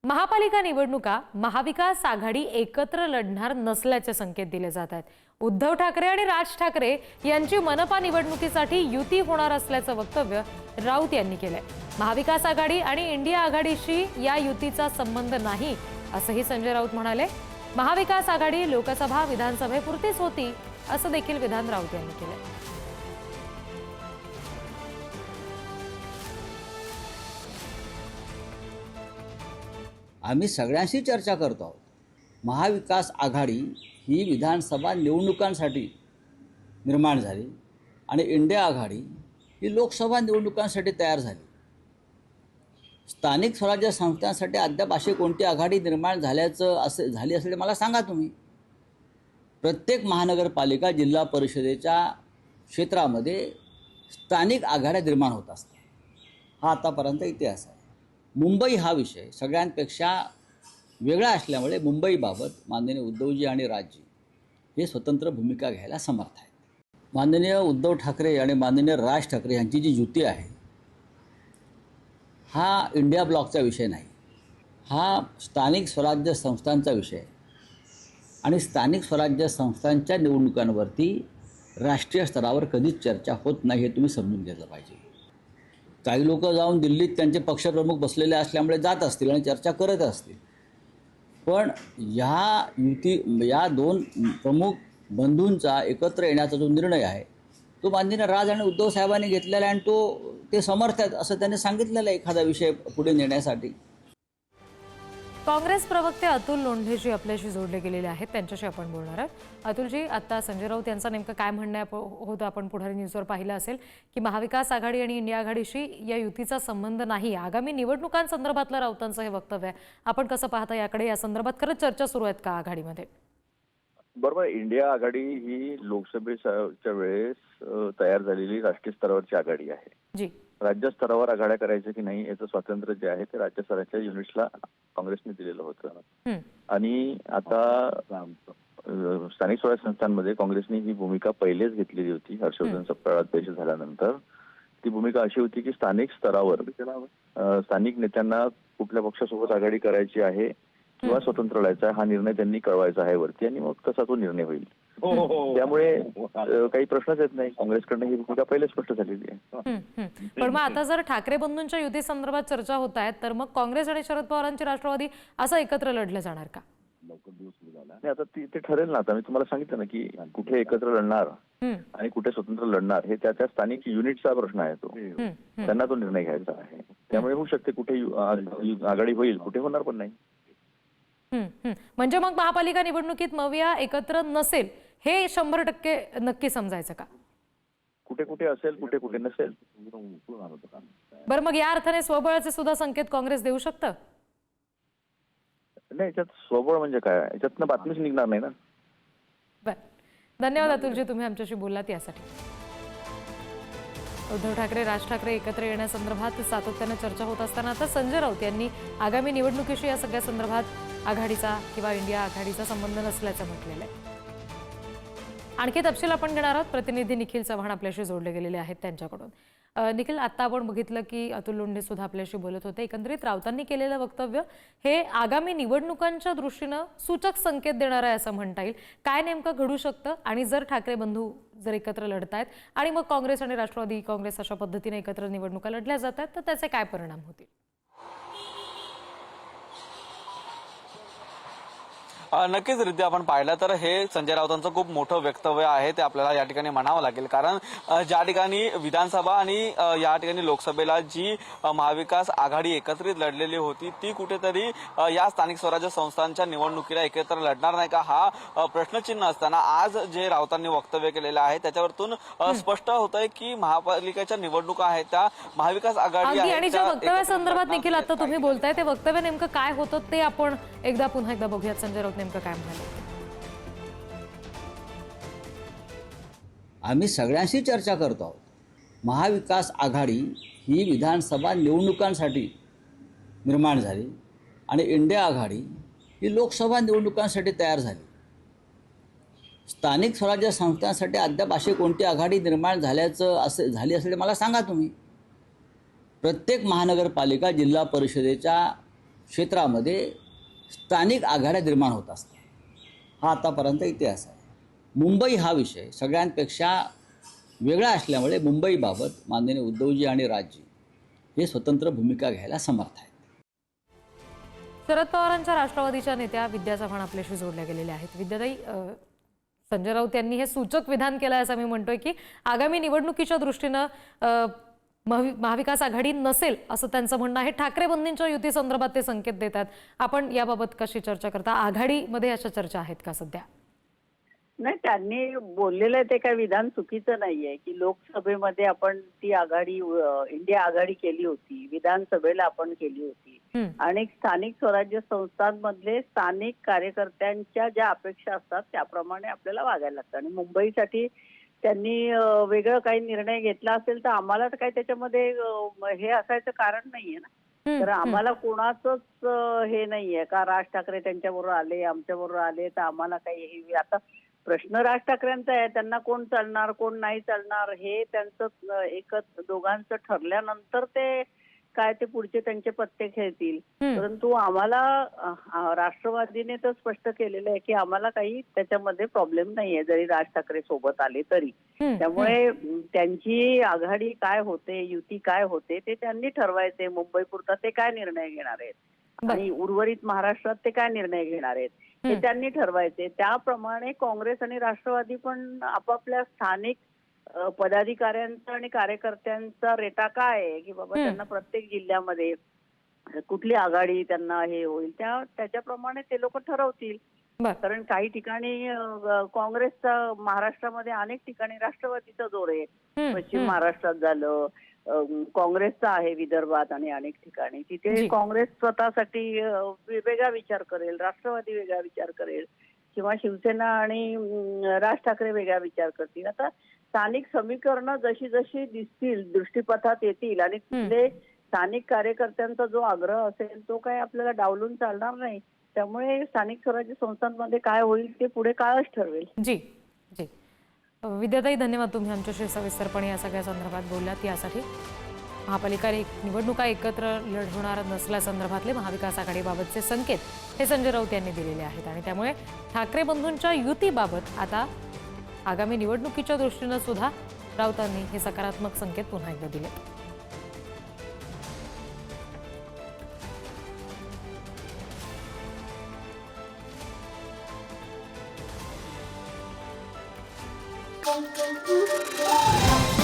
महापालिका निवडणुका महाविकास आघाडी एकत्र लढणार नसल्याचे संकेत दिले जात आहेत। उद्धव ठाकरे आणि राज ठाकरे यांची मनपा निवडणुकीसाठी युती होणार असल्याचं वक्तव्य राऊत यांनी केलंय। महाविकास आघाडी आणि इंडिया आघाडीशी या युतीचा संबंध नाही असंही संजय राऊत म्हणाले। महाविकास आघाडी लोकसभा विधानसभेपुरतीच होती असं देखील विधान राऊत यांनी केलंय। आम्ही सगळ्यांशी चर्चा करतो आहोत। महाविकास आघाडी ही विधानसभा निवडणुकांसाठी निर्माण झाली आणि इंडिया आघाडी ही लोकसभा निवडणुकांसाठी तयार झाली। स्थानिक स्वराज्य संस्थांसाठी अद्याप अशी कोणती आघाडी निर्माण झाली असेल मला सांगा तुम्ही। प्रत्येक महानगरपालिका जिल्हा परिषदेच्या क्षेत्रामध्ये स्थानिक आघाड्या निर्माण होत असतात। हा आतापर्यंत इतिहास आहे। मुंबई हा विषय सगळ्यांपेक्षा वेगळा असल्यामुळे मुंबईबाबत माननीय उद्धवजी आणि राजजी हे स्वतंत्र भूमिका घ्यायला समर्थ आहेत। माननीय उद्धव ठाकरे आणि माननीय राज ठाकरे यांची जी युती आहे हा इंडिया ब्लॉकचा विषय नाही, हा स्थानिक स्वराज्य संस्थांचा विषय आहे आणि स्थानिक स्वराज्य संस्थांच्या निवडणुकांवरती राष्ट्रीय स्तरावर कधीच चर्चा होत नाही हे तुम्ही समजून घेतलं पाहिजे। काही लोक जाऊन दिल्लीत त्यांचे पक्षप्रमुख बसलेले असल्यामुळे जात असतील आणि चर्चा करत असतील, पण या दोन प्रमुख बंधूंचा एकत्र येण्याचा जो निर्णय आहे तो माननीय राज आणि उद्धव साहेबांनी घेतलेला आहे आणि ते समर्थ आहेत असं त्यांनी सांगितलेलं आहे एखादा विषय पुढे नेण्यासाठी। काँग्रेस प्रवक्ते अतुल लोंढेजी आपल्याशी जोडले गेलेले आहेत, त्यांच्याशी आपण बोलणार आहोत। अतुलजी, आता संजय राऊत यांचं नेमकं काय म्हणणं होतं आपण पुढारी न्यूजवर पाहिलं असेल की महाविकास आघाडी आणि इंडिया आघाडीशी या युतीचा संबंध नाही, आगामी निवडणुकांसंदर्भातलं राऊतांचं हे वक्तव्य आहे। आपण कसं पाहता याकडे? या संदर्भात खरंच चर्चा सुरू आहेत का आघाडीमध्ये? बरोबर, इंडिया आघाडी ही लोकसभेच्या वेळेस तयार झालेली राष्ट्रीय स्तरावरची आघाडी आहे जी। राज्य स्तरावर आघाड्या करायचं की नाही याचं स्वातंत्र्य जे आहे ते राज्य स्तराच्या युनिट्सला काँग्रेसने दिलेलं होतं आणि आता स्थानिक स्वराज्य संस्थांमध्ये काँग्रेसने ही भूमिका पहिलेच घेतलेली होती। हर्षवर्धन सपकाळ अध्यक्ष झाल्यानंतर ती भूमिका अशी होती की स्थानिक स्तरावर स्थानिक नेत्यांना कुठल्या पक्षासोबत आघाडी करायची आहे किंवा स्वतंत्र लढायचा हा निर्णय त्यांनी कळवायचा आहे वरती आणि मग तसा तो निर्णय होईल। त्यामुळे काही प्रश्नच येत नाही, काँग्रेसकडनं ही भूमिका पहिले स्पष्ट झालेली आहे। पण मग आता जर ठाकरे बंधूंच्या युती संदर्भात चर्चा होत आहेत तर मग काँग्रेस आणि शरद पवारांची राष्ट्रवादी असं एकत्र लढलं जाणार का? नाही, आता ते ठरेल ना। आता मी तुम्हाला सांगितलं ना की कुठे एकत्र लढणार आणि कुठे स्वतंत्र लढणार हे त्या स्थानिक युनिटचा प्रश्न आहे, तो त्यांना तो निर्णय घ्यायचा आहे। त्यामुळे होऊ शकते कुठे आघाडी होईल, कुठे होणार पण नाही। म्हणजे मग महापालिका निवडणुकीत मविया एकत्र नसेल हे 100% नक्की समजायचं का? कुठे कुठे असेल, कुठे कुठे नसेल। बरं, मग या अर्थाने स्वबळाचे सुद्धा संकेत काँग्रेस देऊ शकतं? नाही, याच्यात स्वबळ म्हणजे काय? याच्यातनं बातमीच निघणार नाही ना। बरं, धन्यवाद अतुलजी, तुम्ही आमच्याशी बोललात यासाठी। उद्धव ठाकरे राज ठाकरे एकत्र येण्यासंदर्भात सातत्याने चर्चा होत असताना आता संजय राऊत यांनी आगामी निवडणुकीशी या सगळ्या संदर्भात आघाडीचा किंवा इंडिया आघाडीचा संबंध नसल्याचं म्हटलेलं आहे। आणखी तपशील आपण घेणार आहोत। प्रतिनिधी निखिल चव्हाण आपल्याशी जोडले गेलेले आहेत त्यांच्याकडून। निखिल, आता आपण बघितलं की अतुल लोंढे सुद्धा आपल्याशी बोलत होते। एकंदरीत राऊतांनी केलेलं वक्तव्य हे आगामी निवडणुकांच्या दृष्टीनं सूचक संकेत देणार आहे असं म्हणता येईल। काय नेमकं घडू शकतं आणि जर ठाकरे बंधू जर एकत्र लढतायत आणि मग काँग्रेस आणि राष्ट्रवादी काँग्रेस अशा पद्धतीने एकत्र निवडणुका लढल्या जात आहेत तर त्याचे काय परिणाम होतील? नक्कीच रित्या आपण पाहिलं तर हे संजय राऊतांचं खूप मोठं वक्तव्य आहे ते आपल्याला या ठिकाणी म्हणावं लागेल, कारण ज्या ठिकाणी विधानसभा आणि या ठिकाणी लोकसभेला जी महाविकास आघाडी एकत्रित लढलेली होती ती कुठेतरी या स्थानिक स्वराज्य संस्थांच्या निवडणुकीला एकत्र लढणार नाही का हा प्रश्नचिन्ह असताना आज जे राऊतांनी वक्तव्य केलेलं आहे त्याच्यावरतून स्पष्ट होतंय की महापालिकेच्या निवडणुका आहेत त्या महाविकास आघाडी आणि ज्या वक्तव्यासंदर्भात निखिल आता तुम्ही बोलताय ते वक्तव्य नेमकं काय होतं ते आपण पुन्हा एकदा बघूयात। संजय राऊत नेमकं काय म्हणाले? आम्ही सगळ्यांशी चर्चा करतो आहोत। महाविकास आघाडी ही विधानसभा निवडणुकांसाठी निर्माण झाली आणि इंडिया आघाडी ही लोकसभा निवडणुकांसाठी तयार झाली। स्थानिक स्वराज्य संस्थांसाठी अद्याप अशी कोणती आघाडी निर्माण झाली असेल मला सांगा तुम्ही। प्रत्येक महानगरपालिका जिल्हा परिषदेच्या क्षेत्रामध्ये स्थानिक आघाड्या निर्माण होत असतात। हा आतापर्यंत इतिहास आहे। मुंबई हा विषय सगळ्यांपेक्षा वेगळा असल्यामुळे मुंबईबाबत माननीय उद्धवजी आणि राजजी हे स्वतंत्र भूमिका घ्यायला समर्थ आहेत। शरद पवारांच्या राष्ट्रवादीच्या नेत्या विद्या चव्हाण आपल्याशी जोडल्या गेलेल्या आहेत। विद्याताई, संजय राऊत यांनी हे सूचक विधान केलं असं मी म्हणतोय की आगामी निवडणुकीच्या दृष्टीनं महाविकास आघाडी नसेल असं त्यांचं म्हणणं आहे। ठाकरे बंधूंच्या युती संदर्भात ते संकेत देतात। आपण याबाबत कशी चर्चा करता? आघाडीमध्ये अशा चर्चा आहेत का सध्या? नाही, त्यांनी बोललेलं ते काही विधान चुकीचं नाहीये की लोकसभेमध्ये आपण ती आघाडी इंडिया आघाडी केली होती, विधानसभेला आपण केली होती आणि स्थानिक स्वराज्य संस्थांमधले स्थानिक कार्यकर्त्यांच्या ज्या अपेक्षा असतात त्याप्रमाणे आपल्याला वागायला लागतं आणि मुंबईसाठी त्यांनी वेगळं काही निर्णय घेतला असेल तर आम्हाला तर काही त्याच्यामध्ये हे असायचं कारण नाहीये ना। तर आम्हाला कोणाचंच हे नाहीये का राज ठाकरे त्यांच्याबरोबर आले, आमच्याबरोबर आले तर आम्हाला काही आता प्रश्न राज ठाकरेंचा आहे, त्यांना कोण चालणार कोण नाही चालणार हे त्यांचं एकच दोघांचं ठरल्यानंतर ते काय ते पुढचे त्यांचे पत्ते खेळतील। परंतु आम्हाला राष्ट्रवादीने तर स्पष्ट केलेलं आहे की आम्हाला काही त्याच्यामध्ये प्रॉब्लेम नाहीये जरी राज ठाकरे सोबत आले तरी। त्यामुळे त्यांची आघाडी काय होते, युती काय होते ते त्यांनी ठरवायचे। मुंबई पुरता ते काय निर्णय घेणार आहेत आणि उर्वरित महाराष्ट्रात ते काय निर्णय घेणार आहेत हे त्यांनी ठरवायचे। त्याप्रमाणे काँग्रेस आणि राष्ट्रवादी पण आपापल्या स्थानिक पदाधिकाऱ्यांचा आणि कार्यकर्त्यांचा रेटा काय आहे की बाबा त्यांना प्रत्येक जिल्ह्यामध्ये कुठली आघाडी त्यांना हे होईल त्याच्याप्रमाणे ते लोक ठरवतील। कारण काही ठिकाणी काँग्रेसचा महाराष्ट्रामध्ये अनेक ठिकाणी राष्ट्रवादीचा जोर आहे। पश्चिम महाराष्ट्रात झालं, काँग्रेसचा आहे विदर्भात आणि अनेक ठिकाणी तिथे काँग्रेस स्वतःसाठी वेगळा विचार करेल, राष्ट्रवादी वेगळा विचार करेल किंवा शिवसेना आणि राज ठाकरे वेगळा विचार करतील। आता स्थानिक समीकरणं जशी जशी दिसतील, दृष्टीपथात येतील आणि तिथले स्थानिक कार्यकर्त्यांचा जो आग्रह असेल तो काय आपल्याला डावलून चालणार नाही। त्यामुळे स्थानिक स्वराज्य संस्थांमध्ये काय होईल ते पुढे काळच ठरवेल। जी जी विद्याताई, धन्यवाद, तुम्ही आमच्याशी सविस्तरपणे या सगळ्या संदर्भात बोललात। यासाठी महापालिका निवडणुका एकत्र लढवणार नसल्यासंदर्भातले महाविकास आघाडीबाबतचे संकेत हे संजय राऊत यांनी दिलेले आहेत आणि त्यामुळे ठाकरे बंधूंच्या युतीबाबत आता आगामी निवडणुकीच्या दृष्टीनं सुद्धा राऊतांनी हे सकारात्मक संकेत पुन्हा एकदा दिले। Thank you.